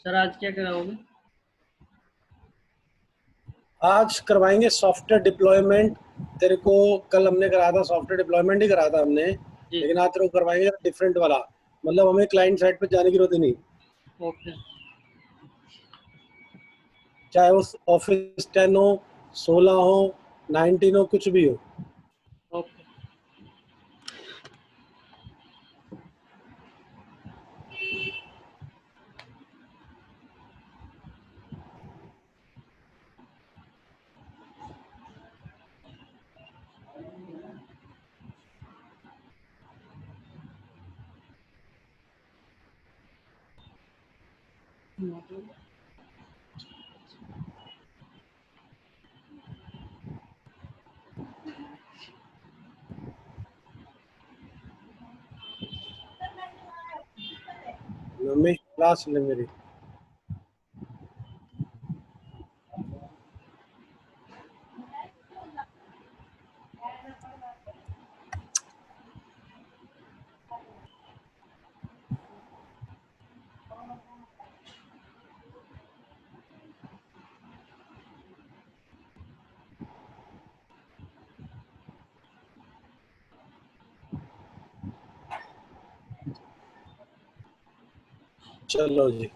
Sir आज क्या कराओगे? आज करवाएंगे सॉफ्टवेयर डिप्लॉयमेंट। तेरे को कल हमने कराया था, सॉफ्टवेयर डिप्लॉयमेंट ही कराया था हमने, जी। लेकिन आज तेरे को करवाएंगे डिफरेंट वाला। मतलब हमें क्लाइंट साइड पे जाने की जरूरत ही नहीं, ओके। चाहे उस ऑफिस 10 हो, 16 हो, 19 हो, कुछ भी हो। ओके। मम्मी क्लास ले मेरी। चलो जी।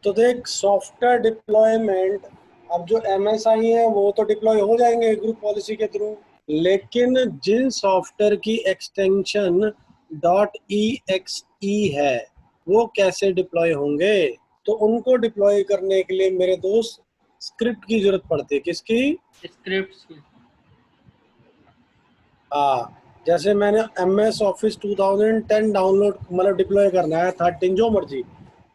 तो देख, सॉफ्टवेयर डिप्लॉयमेंट, अब जो MSI है वो तो डिप्लॉय हो जाएंगे ग्रुप पॉलिसी के थ्रू, लेकिन जिन सॉफ्टवेयर की एक्सटेंशन .exe है वो कैसे डिप्लॉय होंगे? तो उनको डिप्लॉय करने के लिए मेरे दोस्त स्क्रिप्ट की जरूरत पड़ती है। किसकी? स्क्रिप्ट्स की। हाँ, जैसे मैंने MS ऑफिस 2010 डाउनलोड मतलब डिप्लॉय करना है 13 जो मर्जी,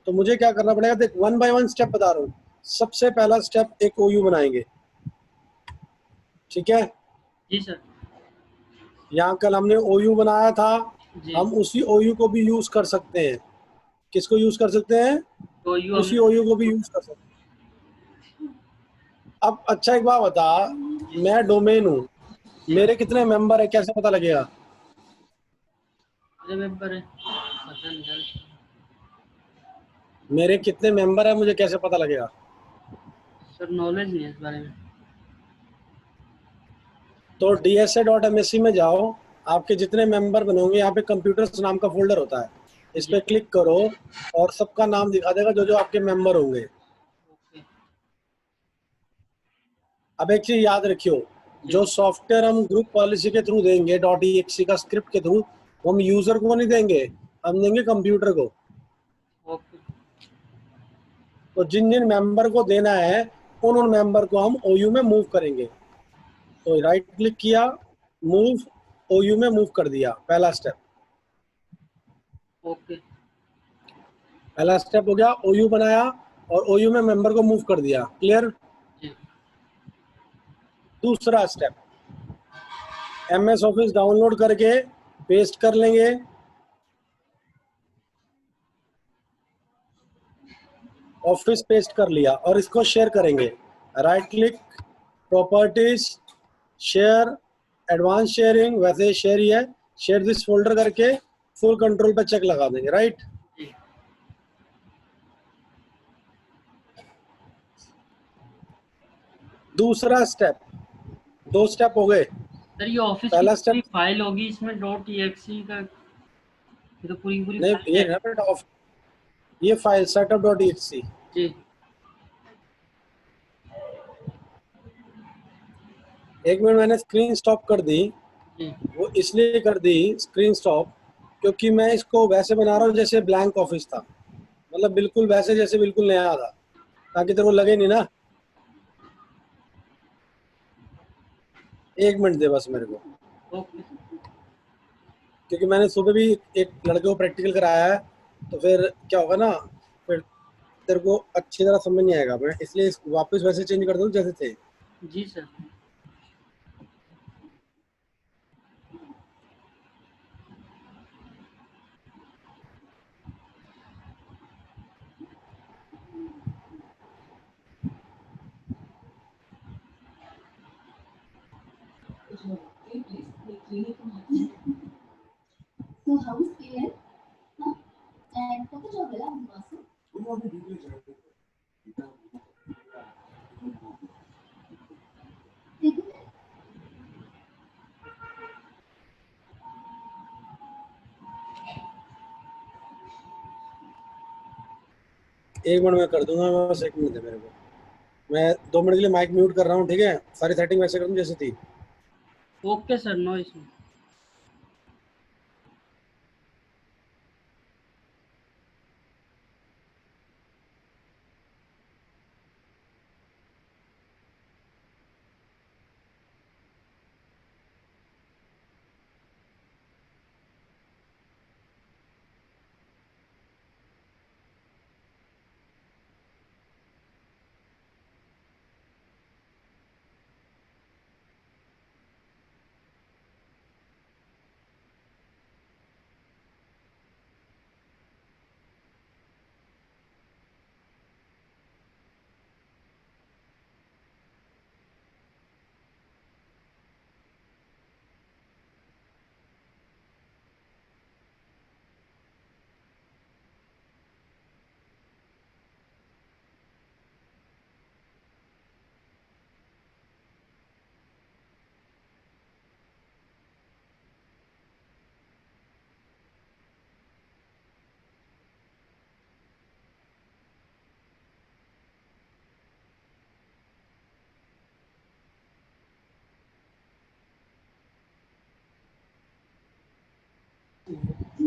तो मुझे क्या करना पड़ेगा? देख, 1 बाय 1 स्टेप बता रहा हूँ। सबसे पहला स्टेप एक OU बनाएंगे, ठीक है? जी सर। यहाँ कल हमने OU बनाया था, जी। हम उसी OU को भी यूज कर सकते हैं। किसको यूज कर सकते हैं? तो यू उसी हमें। OU को भी यूज कर सकते हैं। अब अच्छा एक बात बता, मैं डोमेन हूँ, जी। मेरे कितने मेंबर है कैसे पता लगेगा? मेरे मेंबर है पता नहीं सर। मेरे कितने मेंबर है मुझे कैसे पता लगेगा? सर नॉलेज नहीं है इस बारे में। तो DSA.MSc में जाओ, आपके जितने मेंबर बनोगे यहाँ पे कंप्यूटर्स नाम का फोल्डर होता है, इस जी। पे क्लिक करो और सबका नाम दिखा देगा जो जो आपके मेंबर होंगे। ओके। अब एक चीज याद रखियो, जी। जो सॉफ्टवेयर हम ग्रुप पॉलिसी के थ्रू देंगे .exe का स्क्रिप्ट के थ्रू, वो हम यूजर को नहीं देंगे, हम देंगे कंप्यूटर को। ओके। तो जिन जिन मेंबर को देना है उन उन मेंबर को हम OU में मूव करेंगे। तो राइट क्लिक किया, मूव, OU में मूव कर दिया, पहला स्टेप। ओके। पहला स्टेप हो गया, OU बनाया और OU में मेंबर को मूव कर दिया। क्लियर? जी। दूसरा स्टेप, MS ऑफिस डाउनलोड करके पेस्ट कर लेंगे, ऑफिस पेस्ट कर लिया और इसको शेयर करेंगे। Right click, properties, share, advance sharing, वैसे शेयर ही है, शेयर दिस फोल्डर करके फुल कंट्रोल पे चेक लगा देंगे। राइट? जी। दूसरा स्टेप, दो स्टेप हो गए। सर ये ऑफिस की पहला स्टेप, पूरी फाइल होगी इसमें .exe का? ये तो पूरी पूरी नहीं फाइल है। ये फाइल setup.exe। जी। एक मिनट, मैंने स्क्रीन स्टॉप कर दी। जी। वो इसलिए कर दी स्क्रीन स्टॉप क्योंकि मैं इसको वैसे बना रहा हूँ जैसे ब्लैंक ऑफिस था, मतलब बिल्कुल वैसे जैसे बिल्कुल नया था, ताकि तेरे को लगे नहीं ना। एक मिनट दे बस मेरे को, ओके। क्योंकि मैंने सुबह भी एक लड़के को प्रैक्टिकल कराया है, तो फिर क्या होगा ना, फिर तेरे को अच्छी तरह समझ नहीं आएगा। मैं इसलिए वापस वैसे चेंज कर दूँ जैसे थे। जी सर। 1 मिनट में कर दूंगा मैं, बस 1 मिनट दे मेरे को। मैं 2 मिनट के लिए माइक म्यूट कर रहा हूँ, ठीक है? सारी सेटिंग वैसे कर दूँ जैसे थी। Okay sir, no issue.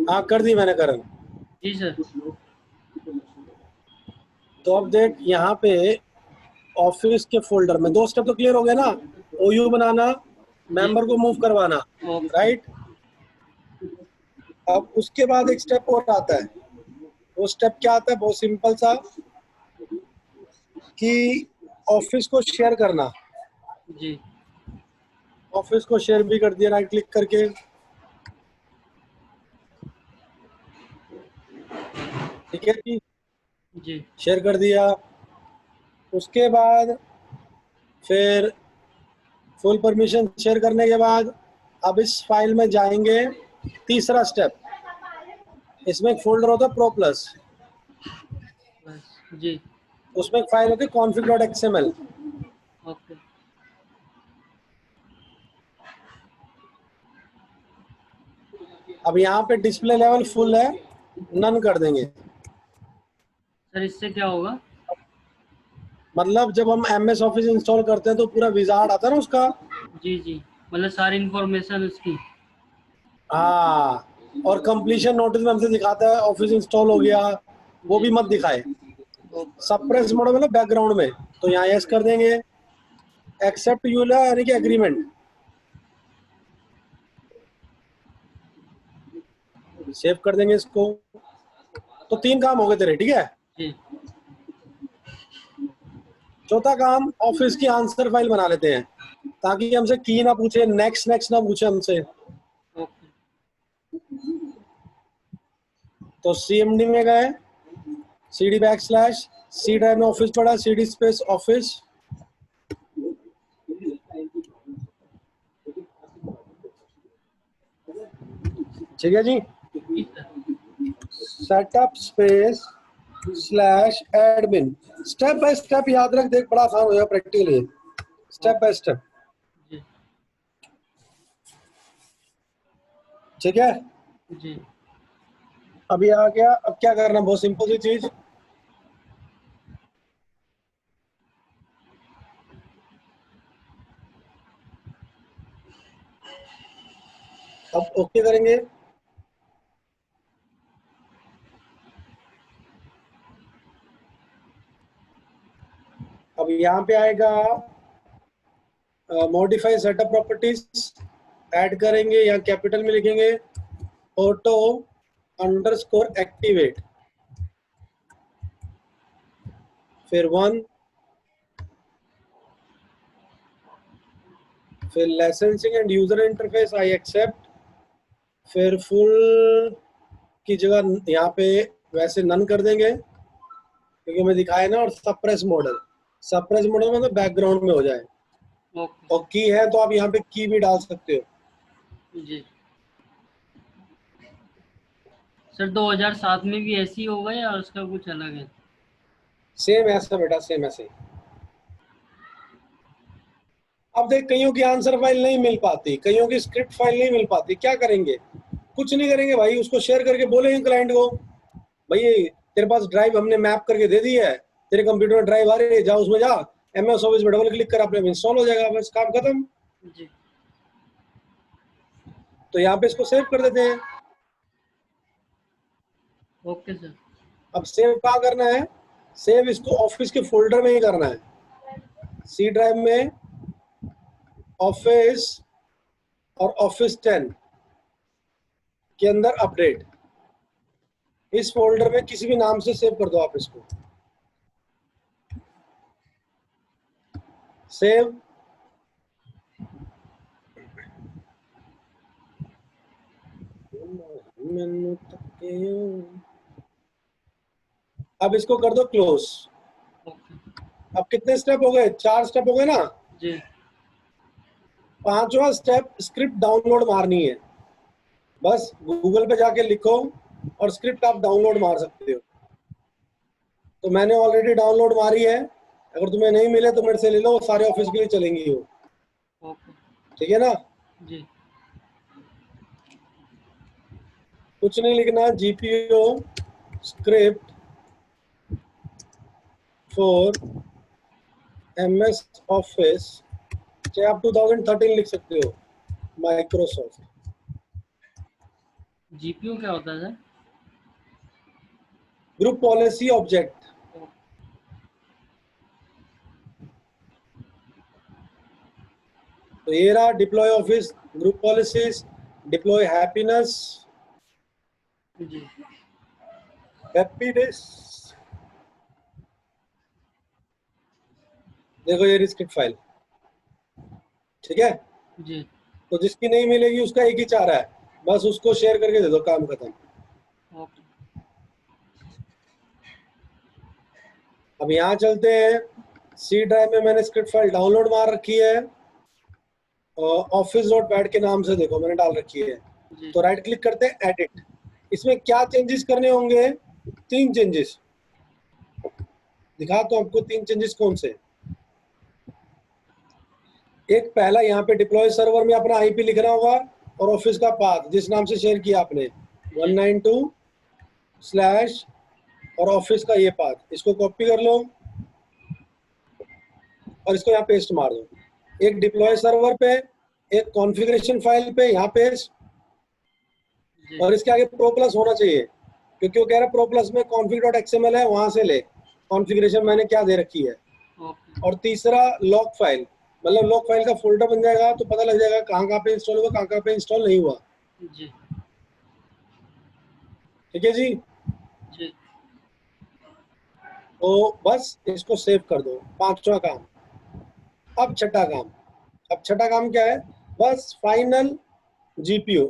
हाँ कर दी मैंने करण। जी सर। तो अब देख यहाँ पे ऑफिस के फोल्डर में 2 स्टेप तो क्लियर हो गया ना? ओयू बनाना, जी। मेंबर को मूव करवाना, ओके। राइट? अब उसके बाद एक स्टेप और आता है। वो स्टेप क्या आता है? बहुत सिंपल सा, कि ऑफिस को शेयर करना। जी। ऑफिस को शेयर भी कर दिया राइट क्लिक करके, ठीक है जी? जी। शेयर कर दिया। उसके बाद फिर फुल परमिशन शेयर करने के बाद अब इस फाइल में जाएंगे। तीसरा स्टेप, इसमें एक फोल्डर होता है प्रो प्लस, बस। जी। उसमें एक फाइल होती है config.xml। ओके। अब यहाँ पे डिस्प्ले लेवल फुल है, नन कर देंगे। सर इससे क्या होगा? मतलब जब हम MS ऑफिस इंस्टॉल करते हैं तो पूरा विजार्ड आता है ना उसका। जी जी, मतलब सारी इंफॉर्मेशन उसकी। हाँ, और कंप्लीशन नोटिस में हमसे दिखाता है ऑफिस इंस्टॉल हो गया, वो जी। भी मत दिखाए। ओके। सप्रेस मोड मतलब बैकग्राउंड में, तो यहाँ यस कर देंगे। एक्सेप्ट यूला यानी कि एग्रीमेंट, सेव कर देंगे इसको। तो 3 काम हो गए तेरे, ठीक है? जी। चौथा काम, ऑफिस की आंसर फाइल बना लेते हैं, ताकि हमसे की ना पूछे, नेक्स्ट नेक्स्ट ना पूछे हमसे। ओके। तो CMD में गए, CD बैकस्लैश, सी ड्राइव में ऑफिस पड़ा, CD स्पेस ऑफिस, ठीक है जी? जी sir. Setup space slash admin. Step by step याद रख, देख बड़ा आसान हो जाएगा प्रैक्टिकली, स्टेप बाय स्टेप, जी। ठीक है? जी। अभी आ गया। अब क्या करना, बहुत सिंपल सी चीज। अब ओके करेंगे। अब यहाँ पे आएगा मॉडिफाई सेटअप प्रॉपर्टीज, ऐड करेंगे, यहाँ कैपिटल में लिखेंगे ऑटो अंडरस्कोर एक्टिवेट, फिर 1, फिर licensing and user interface I accept, फिर फुल की जगह यहाँ पे वैसे नन कर देंगे, क्योंकि हमें दिखाया ना। और सप्रेस मॉडल, सप्रेस मॉडल मतलब बैकग्राउंड में हो जाए। ओके। और की है तो आप यहाँ पे की भी डाल सकते हो। जी। सर 2007 में भी ऐसी होगा या उसका कुछ अलग है? सेम ऐसा बेटा, सेम ऐसे ही। अब देख, कईयों की आंसर फाइल नहीं मिल पाती, कईयों की स्क्रिप्ट फाइल नहीं मिल पाती, क्या करेंगे? कुछ नहीं करेंगे भाई, उसको शेयर करके बोलेंगे क्लाइंट को, भाई तेरे पास ड्राइव हमने मैप करके दे दी है, तेरे कंप्यूटर में ड्राइव आ रही है, जा उसमें जा, MS ऑफिस में डबल क्लिक कर, अपने इंस्टॉल हो जाएगा, बस काम खत्म। जी तो यहाँ पे इसको सेव कर देते हैं। Okay sir. अब सेव कहाँ करना है? सेव इसको ऑफिस के फोल्डर में ही करना है, सी ड्राइव में ऑफिस और ऑफिस 10 के अंदर अपडेट, इस फोल्डर में किसी भी नाम से सेव कर दो आप इसको। सेव, अब इसको कर दो क्लोज। ओके अब कितने स्टेप हो गए? 4 स्टेप हो गए ना। जी 5वां स्टेप स्क्रिप्ट डाउनलोड मारनी है। बस गूगल पे जाके लिखो और स्क्रिप्ट आप डाउनलोड मार सकते हो। तो मैंने ऑलरेडी डाउनलोड मारी है, अगर तुम्हें नहीं मिले तो मेरे से ले लो, सारे ऑफिस के लिए चलेंगी वो। ओके ठीक है ना? जी कुछ नहीं लिखना, GPO script for MS office, चाहे आप 2013 लिख सकते हो, माइक्रोसॉफ्ट। जीपीयू क्या होता है सर? Group policy object. तो ये रहा deploy office group policies, deploy happiness, जी हैप्पीनेस। देखो ये स्क्रिप्ट फाइल, ठीक है? जी तो जिसकी नहीं मिलेगी उसका एक ही चारा है, बस उसको शेयर करके दे दो, काम खत्म। ओके अब यहाँ चलते हैं, सी ड्राइव में मैंने स्क्रिप्ट फाइल डाउनलोड मार रखी है, office.bat के नाम से देखो मैंने डाल रखी है। जी तो राइट क्लिक करते हैं, एडिट। इसमें क्या चेंजेस करने होंगे? 3 चेंजेस दिखा, तो आपको 3 चेंजेस कौन से? एक पहला, यहाँ पे डिप्लॉय सर्वर में अपना IP लिखना होगा और ऑफिस का पाथ जिस नाम से शेयर किया आपने 192/ और ऑफिस का ये पाथ, इसको कॉपी कर लो और इसको यहाँ पेस्ट मार दो। एक डिप्लॉय सर्वर पे, एक कॉन्फ़िगरेशन फाइल पे, यहाँ पेस्ट, जी और इसके आगे प्रो प्लस होना चाहिए, क्योंकि वो कह रहा है प्रो प्लस में config.xml है, वहां से ले कॉन्फ़िगरेशन मैंने क्या दे रखी है। ओके और तीसरा लॉग फाइल, मतलब लॉग फाइल का फोल्डर बन जाएगा, तो पता लग जाएगा कहाँ कहाँ पे इंस्टॉल हुआ, कहाँ कहाँ पे इंस्टॉल नहीं हुआ। जी ठीक है जी? जी तो बस इसको सेव कर दो, 5वां काम। अब छठा काम, अब छठा काम क्या है? बस फाइनल GPO,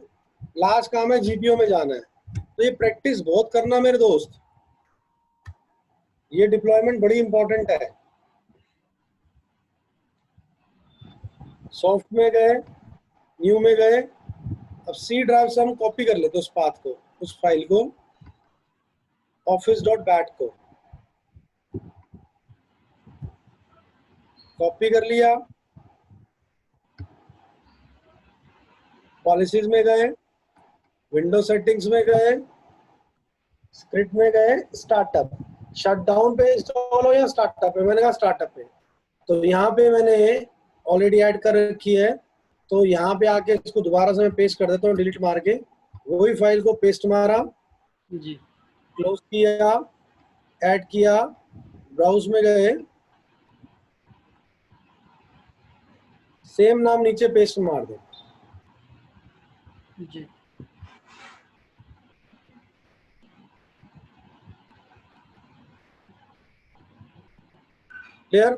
लास्ट काम है, GPO में जाना है। तो ये प्रैक्टिस बहुत करना मेरे दोस्त, ये डिप्लॉयमेंट बड़ी इंपॉर्टेंट है। सॉफ्ट में गए, न्यू में गए, अब सी ड्राइव से हम कॉपी कर लेते उस पाथ को, उस फाइल को, office.bat को कॉपी कर लिया। पॉलिसीज में गए, विंडो सेटिंग्स में गए, स्क्रिप्ट में गए, स्टार्टअप, शटडाउन पे इंस्टॉल हो या स्टार्टअप पे, मैंने कहा स्टार्टअप पे। तो यहाँ पे मैंने ऑलरेडी ऐड कर रखी है, तो यहाँ पे आके इसको दोबारा से मैं पेस्ट कर देता हूँ, डिलीट मार के। वही फाइल को पेस्ट मारा, जी क्लोज किया, ऐड किया, ब्राउज में गए, सेम नाम नीचे पेस्ट मार दो। जी क्लियर?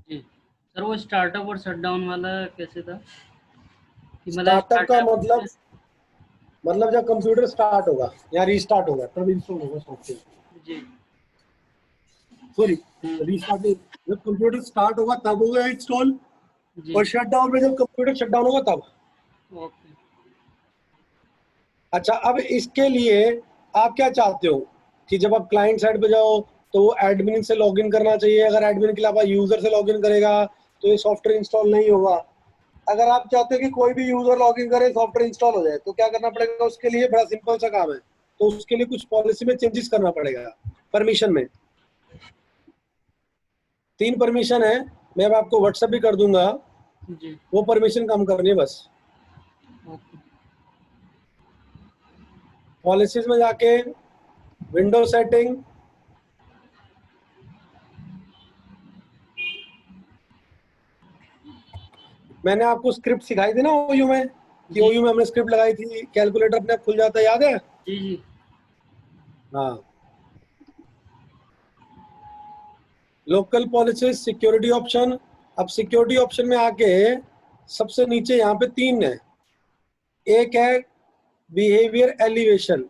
जी सर, वो स्टार्टअप और शटडाउन वाला कैसे था कि मतलब स्टार्टअप का स्टार्टअप? मतलब जब कंप्यूटर स्टार्ट होगा या रीस्टार्ट होगा तब इंस्टॉल होगा सॉफ्टवेयर। जी सॉरी, रीस्टार्ट नहीं, जब कंप्यूटर स्टार्ट होगा तब होगा इंस्टॉल, जी और शटडाउन में जब कंप्यूटर शटडाउन होगा तब। ओके अच्छा, अब इसके लिए आप क्या चाहते हो कि जब आप क्लाइंट साइड पे जाओ तो वो एडमिन से लॉगिन करना चाहिए, अगर एडमिन के अलावा यूजर से लॉगिन करेगा तो ये सॉफ्टवेयर इंस्टॉल नहीं होगा। अगर आप चाहते हो कि कोई भी यूजर लॉगिन करे सॉफ्टवेयर इंस्टॉल हो जाए, तो क्या करना पड़ेगा? उसके लिए बड़ा सिंपल सा काम है, तो उसके लिए कुछ पॉलिसी में चेंजेस करना पड़ेगा। परमिशन में 3 परमिशन है, मैं अब आपको व्हाट्सएप भी कर दूंगा, जी वो परमिशन काम करनी है बस। ओके पॉलिसीज में जाके विंडो सेटिंग, मैंने आपको स्क्रिप्ट सिखाई थी ना ओयू में, कि जी ओयू में हमने स्क्रिप्ट लगाई थी, कैलकुलेटर अपने आप खुल जाता है, याद है? जी जी हाँ। Local policy, security option. अब सिक्योरिटी ऑप्शन में आके सबसे नीचे यहाँ पे 3 है। एक है बिहेवियर एलिवेशन,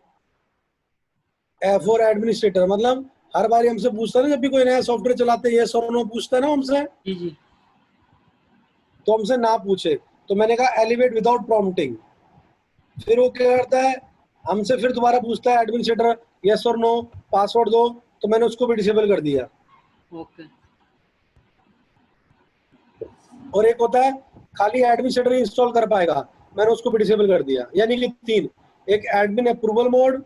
फॉर एडमिनिस्ट्रेटर, मतलब हर बार हमसे पूछता है ना, जब भी कोई नया सॉफ्टवेयर चलाते हैं यस और नो पूछता है ना हमसे, जी जी तो हमसे ना पूछे। तो मैंने कहा एलिवेट विदाउट प्रॉम्प्टिंग। फिर वो क्या करता है, हमसे फिर दोबारा पूछता है एडमिनिस्ट्रेटर यस और नो, पासवर्ड दो, तो मैंने उसको भी डिसेबल कर दिया। ओके और एक होता है खाली एडमिनिस्ट्रेटर इंस्टॉल कर पाएगा, मैंने उसको भी डिसेबल कर दिया। यानी कि 3, एक एडमिन अप्रूवल मोड,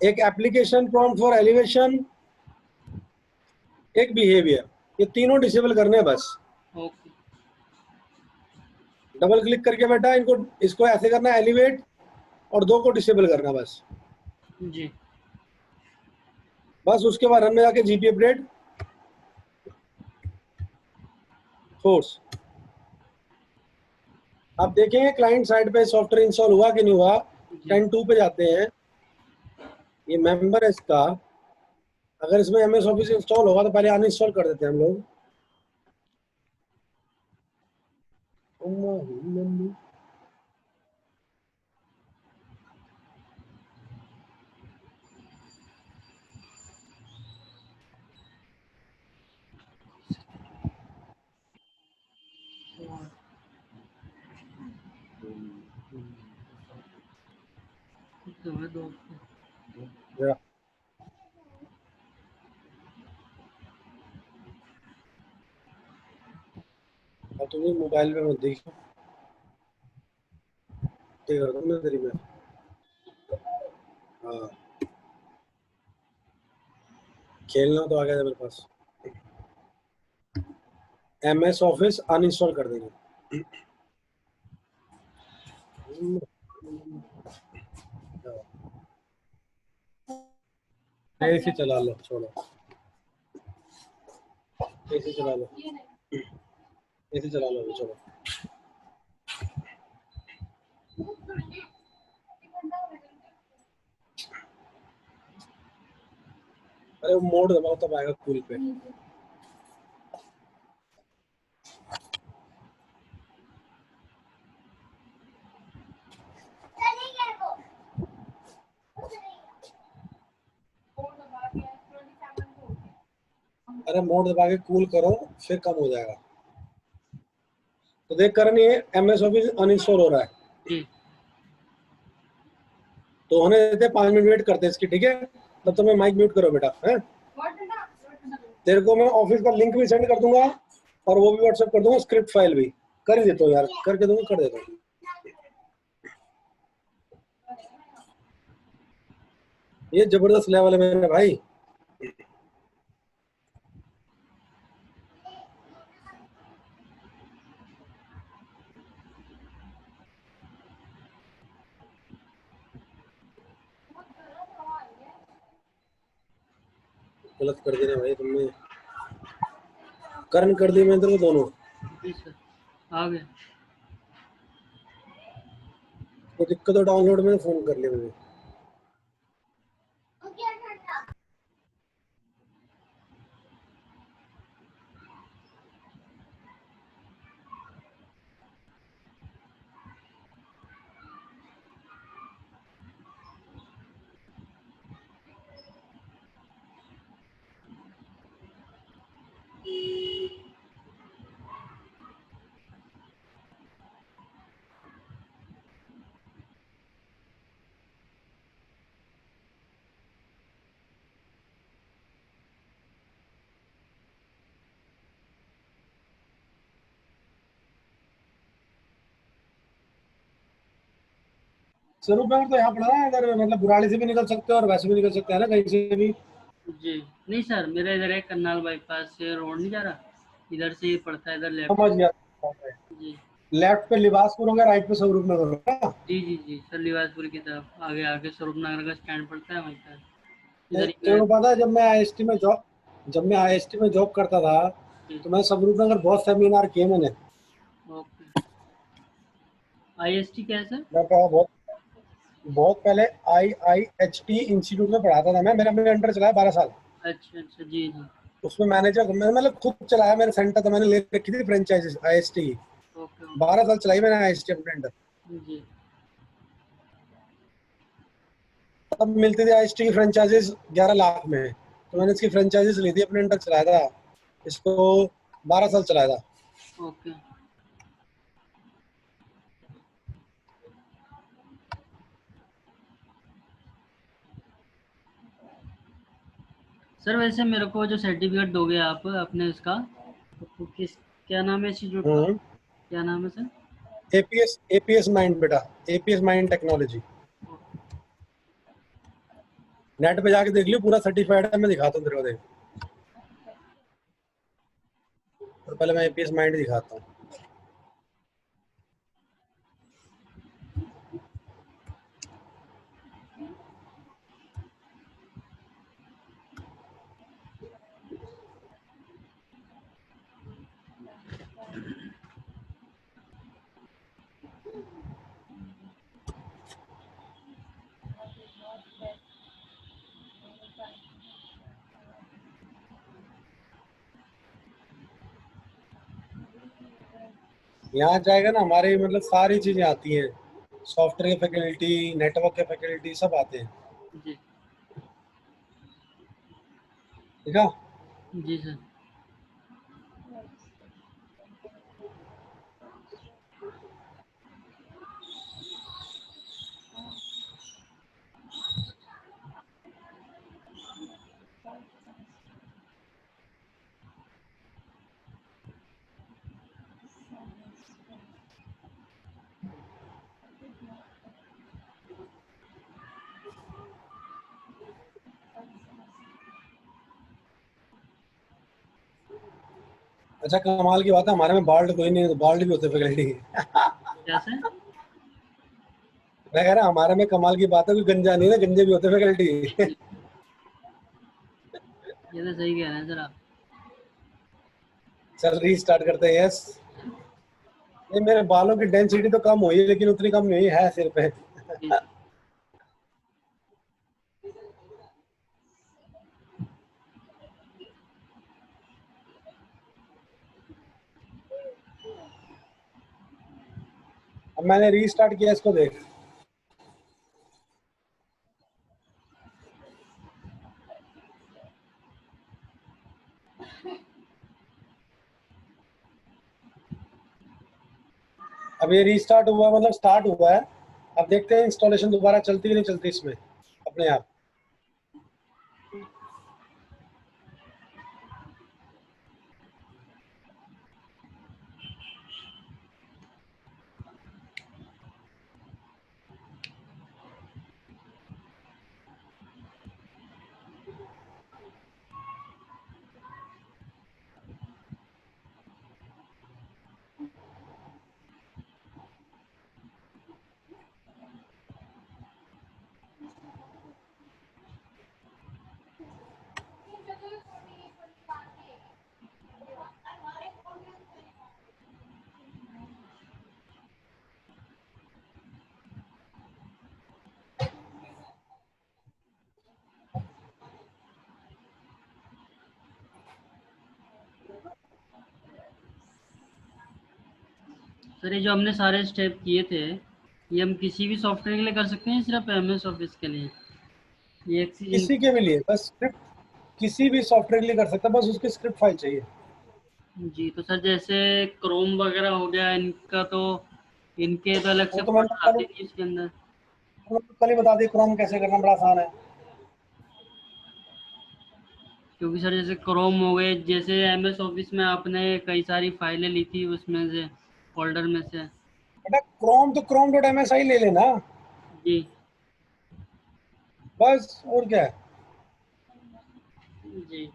एक एप्लीकेशन प्रॉम्प्ट फॉर एलिवेशन, एक बिहेवियर, ये तीनों डिसेबल करने हैं बस। ओके डबल क्लिक करके बेटा इनको, इसको ऐसे करना है एलिवेट, और 2 को डिसेबल करना बस। जी बस उसके बाद रन में जाके जीपी अपडेट फोर्स। आप देखेंगे क्लाइंट साइड पे सॉफ्टवेयर इंस्टॉल हुआ कि नहीं हुआ। जी 10.2 पे जाते हैं, ये मेंबर है इसका। अगर इसमें एमएस ऑफिस इंस्टॉल होगा तो पहले अनइंस्टॉल कर देते हैं हम लोग। तो है 2 जरा, अब तुम्हें मोबाइल में मत देखो, ये कर दो ना तेरी में। हाँ, खेलना तो आ गया था मेरे पास। एमएस ऑफिस अनइंस्टॉल कर देंगे। ऐसे चला लो, छोड़ो, ऐसे चला लो, ऐसे चला लो, छोड़ो। अरे वो मोड दबाओ तब आएगा कूल पे। अरे मोड दबा के कूल करो, फिर कम हो जाएगा। तो देख कर ये एमएस ऑफिस अनइंस्टॉल हो रहा है, जी तो होने देते हैं, 5 मिनट वेट करते हैं इसकी, ठीक है? तब तक मैं माइक म्यूट करो बेटा, है? तेरे को मैं ऑफिस का लिंक भी सेंड कर दूंगा, और वो भी व्हाट्सएप कर दूंगा, स्क्रिप्ट फाइल भी कर ही देता हूँ यार, करके दूंगा, कर देता हूँ। ये जबरदस्त लेवल है मेरे भाई। गलत कर देना भाई तुमने, कर्न कर दिए मैं तेरे को दोनों। जी सर आ गया तो दिक्कत हो डाउनलोड में, फोन कर लिया मुझे। स्वरूप में तो यहाँ पड़ा ना, अगर मतलब बुराड़ी से भी निकल सकते हो और वैसे भी निकल सकते हैं ना, कहीं से भी। जी नहीं सर, मेरा इधर है करनाल बाईपास से रोड नहीं जा रहा, इधर से ही पड़ता है, इधर लेफ्ट। समझ गया। जी लेफ्ट पे लिबासपुर होगा, राइट पे स्वरूप नगर होगा। जी जी जी सर, लिवासपुर की तरफ आगे आगे स्वरूप नगर का स्टैंड पड़ता है, वहीं पर इधर ही तेरे मेरा। को पता है, जब मैं आईएसटी में जॉब करता था, जी तो मैं स्वरूप नगर बहुत सेमिनार किए मैंने। ओके। आईएसटी क्या है सर? मैं बहुत बहुत पहले IIHT इंस्टीट्यूट में पढ़ाता था मैं, मेरा मेरे अंडर चलाया 12 साल। अच्छा अच्छा, जी जी। उसमें मैनेजर मैंने मतलब खुद चलाया, मेरे सेंटर था, मैंने ले रखी थी फ्रेंचाइजीज IST की। ओके 12 साल चलाई मैंने IST अपने अंडर। ओके जी। तब मिलती थी IST की फ्रेंचाइजीज 11 लाख में, तो मैंने इसकी फ्रेंचाइजीज ली थी, अपने अंडर चलाया था इसको, 12 साल चलाया था। ओके सर, वैसे मेरे को जो सर्टिफिकेट दोगे आप अपने इसका, तो किस, क्या नाम है इंस्टीट्यूट का? हम्म। क्या नाम है सर? APS माइंड बेटा, APS माइंड टेक्नोलॉजी। नेट पे जाके देख लियो, पूरा सर्टिफाइड है, मैं दिखाता हूँ तेरे को, देख। तो पहले मैं APS माइंड दिखाता हूँ। यहाँ जाएगा ना, हमारे मतलब सारी चीजें आती हैं, सॉफ्टवेयर की फैकल्टी, नेटवर्क के फैकल्टी, सब आते हैं। जी ठीक है। जी सर। अच्छा, कमाल की बात है, हमारे में बाल्ड कोई नहीं है, तो बाल्ड भी होते फैकल्टी। क्या सर? मैं कह रहा हमारे में कमाल की बात है, कोई गंजा नहीं है, गंजे भी होते फैकल्टी। जी, ये तो सही कह रहे हैं सर आप। चल रीस्टार्ट करते हैं, यस। ये मेरे बालों की डेंसिटी तो कम हुई है, लेकिन उतनी कम नहीं है सिर पे। जी अब मैंने रीस्टार्ट किया, इसको देख। अब ये रीस्टार्ट हुआ, मतलब स्टार्ट हुआ है। अब देखते हैं इंस्टॉलेशन दोबारा चलती कि नहीं चलती इसमें अपने आप। सर, ये जो हमने सारे स्टेप किए थे, ये हम किसी भी सॉफ्टवेयर के लिए कर सकते हैं, सिर्फ MS ऑफिस के लिए? ये एक्सीजन। किसी के भी लिए, बस स्क्रिप्ट, किसी भी सॉफ्टवेयर के लिए कर सकता है, बस उसकी स्क्रिप्ट फाइल चाहिए। जी तो सर, जैसे क्रोम वगैरह हो गया, इनका तो, इनके तो अलग वो से तो फोल्डर आते नहीं इसके अंदर। कल ही बता दी, क्रोम कैसे करना बड़ा आसान है। क्योंकि सर जैसे क्रोम हो गए, जैसे MS ऑफिस में आपने कई सारी फाइलें ली थी उसमें से, फोल्डर में से। बेटा क्रोम तो chrome.msi ले लेना, जी बस, और क्या है। जी।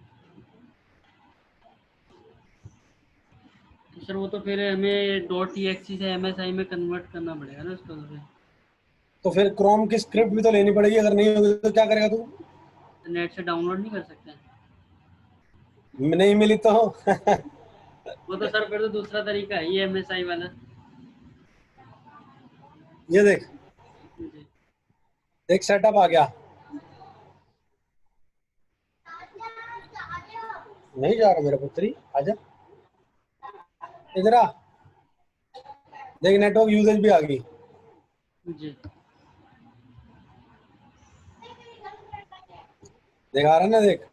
तो सर वो तो फिर हमें डॉट .exe से MSI में कन्वर्ट करना पड़ेगा ना उसको तो फिर। तो फिर क्रोम की स्क्रिप्ट भी तो लेनी पड़ेगी, अगर नहीं होगी तो क्या करेगा तू? नेट से डाउनलोड नहीं कर सकते? नहीं मिली तो वो तो सर फिर तो दूसरा तरीका है ये MSI वाला। ये देख, जी। एक सेटअप आ गया। नहीं जा रहा मेरा पुत्री, आजा इधर आ। देख नेटवर्क यूजेज भी आ गई। जी। दिखा रहा ना, देख।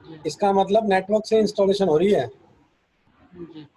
जी। इसका मतलब नेटवर्क से इंस्टॉलेशन हो रही है। जी।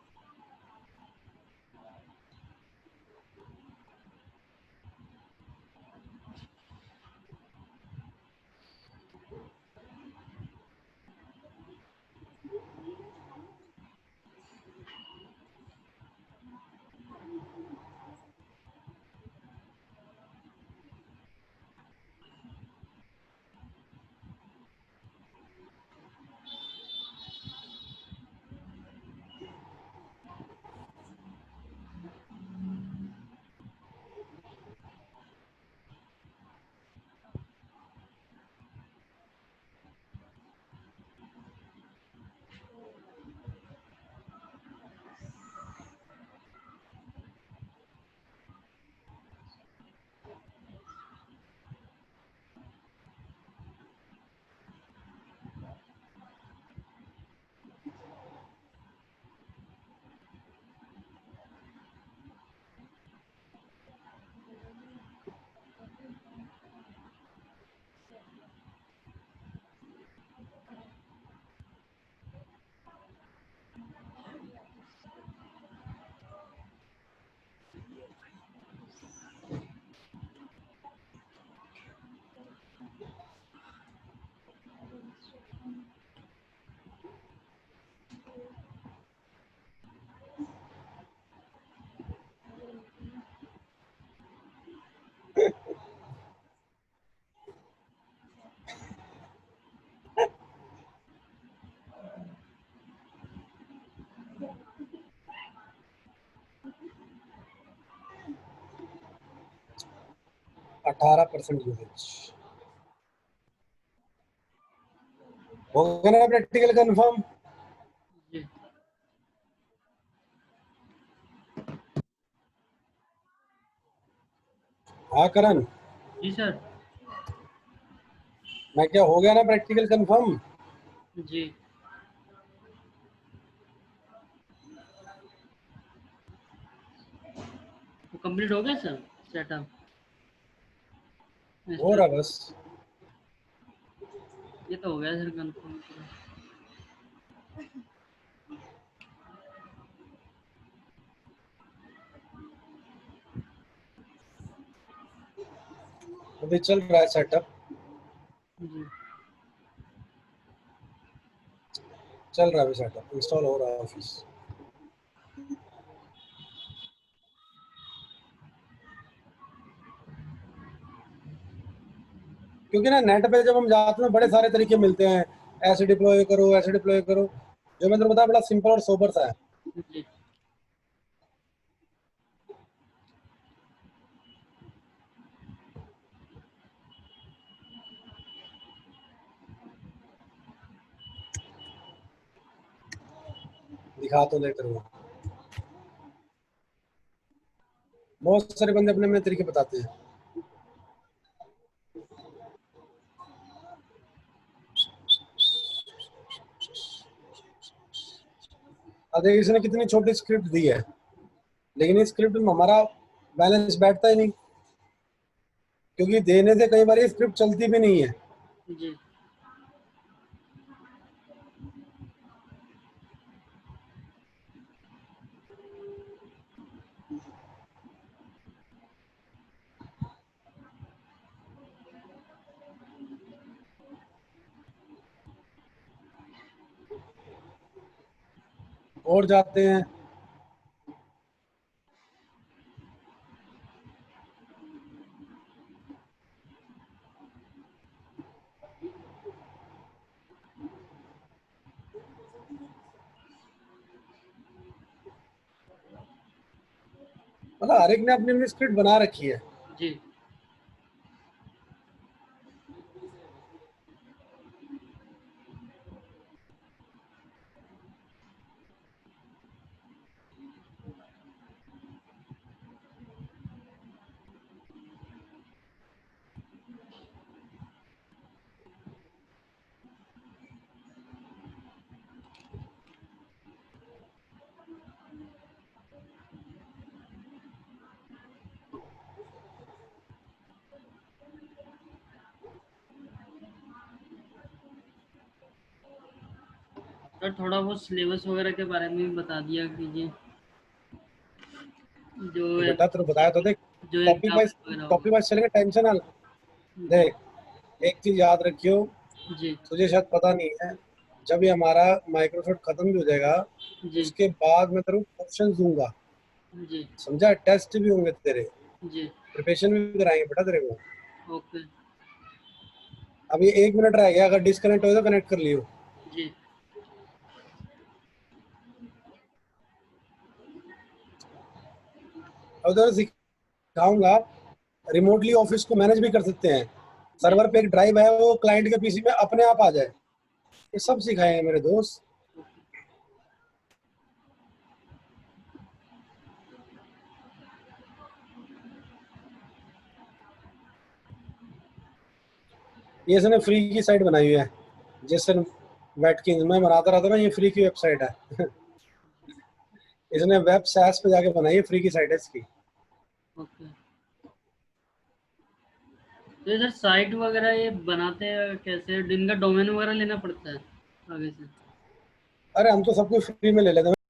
अठारह परसेंट यूजेज हो गया ना प्रैक्टिकल कंफर्म? जी। हाँ करण, जी सर। मैं क्या हो गया ना प्रैक्टिकल कंफर्म? जी। वो कंप्लीट हो गया सर सेटअप हो इंस्टॉल? रहा बस। ये तो हो गया सर कंफर्म। अभी चल रहा है सेटअप, जी। चल रहा है अभी सेटअप, इंस्टॉल हो रहा है ऑफिस। क्योंकि ना नेट पे जब हम जाते हैं बड़े सारे तरीके मिलते हैं, ऐसे डिप्लॉय करो, ऐसे डिप्लॉय करो। जो मैं तेरे को बताया बड़ा सिंपल और सोबर सा है। जी। दिखा तो दे तेरे को, बहुत सारे बंदे अपने अपने तरीके बताते हैं। अब देख इसने कितनी छोटी स्क्रिप्ट दी है, लेकिन इस स्क्रिप्ट में हमारा बैलेंस बैठता ही नहीं, क्योंकि देने से कई बार ये स्क्रिप्ट चलती भी नहीं है। जी। और जाते हैं, मतलब हर एक ने अपनी अपनी स्क्रिप्ट बना रखी है। जी। सर थोड़ा बहुत सिलेबस वगैरह के बारे में भी बता दिया कीजिए, जो तो बेटा तेरे बताया तो देख, जो टॉपिक वाइज एग्जाम्पल वगैरह होगा। टॉपिक वाइज चलेंगे, टेंशन ना ले। जी। देख, एक चीज याद रखियो, जी। तुझे शायद पता नहीं है, जब ये हमारा माइक्रोसॉफ्ट खत्म भी हो जाएगा, जी। उसके बाद मैं तेरे को क्वेश्चन दूंगा, जी। समझा? टेस्ट भी होंगे तेरे, जी। प्रिपरेशन भी कराएंगे बेटा तेरे को। ओके। अभी 1 मिनट रह गया, अगर डिस्कनेक्ट हो तो कनेक्ट कर लियो। जी। और उधर सिखाऊंगा, रिमोटली ऑफिस को मैनेज भी कर सकते हैं। जी। सर्वर पे एक ड्राइव है, वो क्लाइंट के पीसी में अपने आप आ जाए, ये सब सिखाएंगे मेरे दोस्त। ये इसने फ्री की साइट बनाई हुई है, जैसे वेटकिंस में बनाता रहता ना, ये फ्री की वेबसाइट है। इसने वेब सैस पे जाके बनाई है, फ्री की साइट है इसकी। ओके। तो ये सर साइट वगैरह ये बनाते हैं कैसे, इनका डोमेन वगैरह लेना पड़ता है आगे से? अरे हम तो सब कुछ फ्री में ले लेते हैं।